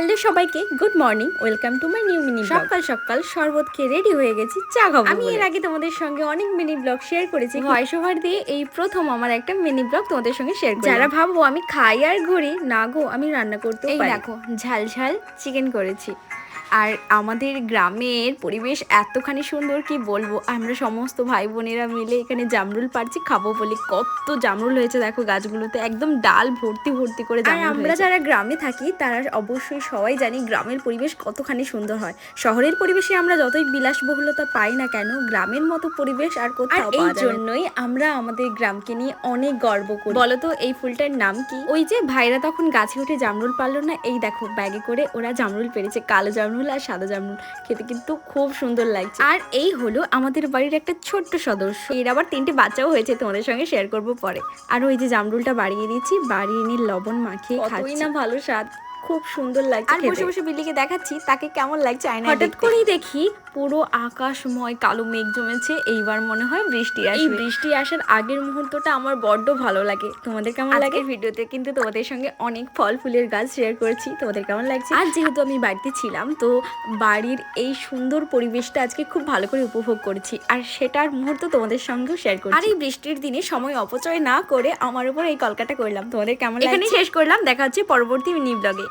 Hello সবাইকে, good morning, welcome to my new mini. সকাল সকাল শরবত খেয়ে রেডি হয়ে গেছি চা খাবো। আমি এর আগে তোমাদের সঙ্গে অনেক মিনি ব্লগ শেয়ার করেছি, ভয়েস ওভার দিয়ে এই প্রথম আমার একটা মিনি ব্লগ তোমাদের সঙ্গে শেয়ার করি। যারা ভাববো আমি খাই আর ঘুরি, না গো, আমি রান্না করতে পারি। এই দেখো, ঝাল ঝাল চিকেন করেছি। আর আমাদের গ্রামের পরিবেশ এতখানি সুন্দর, কি বলবো। আমরা সমস্ত ভাই বোনেরা মিলে এখানে জামরুল পাড়ছি খাবো বলে। কত জামরুল হয়েছে দেখো গাছগুলোতে, একদম ডাল ভর্তি ভর্তি করে জামরুল। আর আমরা যারা গ্রামে থাকি তারা অবশ্যই সবাই জানি গ্রামের পরিবেশ কতখানি সুন্দর হয়। শহরের পরিবেশে আমরা যতই বিলাসবহুলতা পাই না কেন, গ্রামের মতো পরিবেশ আর কোথাও পাওয়া যায় না। এই জন্যই আমরা আমাদের গ্রামকে নিয়ে অনেক গর্ব করি। বলো তো এই ফুলটার নাম কি? ওই যে ভাইরা তখন গাছে উঠে জামরুল পারলো না, এই দেখো ব্যাগে করে ওরা জামরুল পেরেছে, কালো জামরুল আর সাদা জামরুল। খেতে কিন্তু খুব সুন্দর লাগছে। আর এই হলো আমাদের বাড়ির একটা ছোট্ট সদস্য। এর আবার 3টে বাচ্চাও হয়েছে, তোমাদের সঙ্গে শেয়ার করব পরে। আর ওই যে জামরুলটা বাড়িয়ে দিয়েছি, বাড়িয়ে নিয়ে লবণ মাখিয়ে খাচ্ছি। না ভালো স্বাদ, খুব সুন্দর লাগছে। আর বসে বসে বিল্লিকে দেখাচ্ছি তাকে কেমন লাগছে আয়না। হঠাৎ করেই দেখি পুরো আকাশময় কালো মেঘ জমেছে, এইবার মনে হয় বৃষ্টি আসবে। এই বৃষ্টি আসার আগের মুহূর্তটা আমার বড্ড ভালো লাগে। তোমাদের কেমন লাগে? ভিডিওতে কিন্তু তোমাদের সঙ্গে অনেক ফল ফুলের গাছ শেয়ার করেছি, তোমাদের কেমন লাগছে? আর যেহেতু আমি বাড়িতে ছিলাম, তো বাড়ির এই সুন্দর পরিবেশটা আজকে খুব ভালো করে উপভোগ করেছি, আর সেটার মুহূর্ত তোমাদের সঙ্গেও শেয়ার করছি। আর এই বৃষ্টির দিনে সময় অপচয় না করে আমার উপর এই কলকাতা করলাম। তোমাদের কেমন লাগছে? এখানেই শেষ করলাম, দেখা হচ্ছে পরবর্তী মিনি ব্লগে।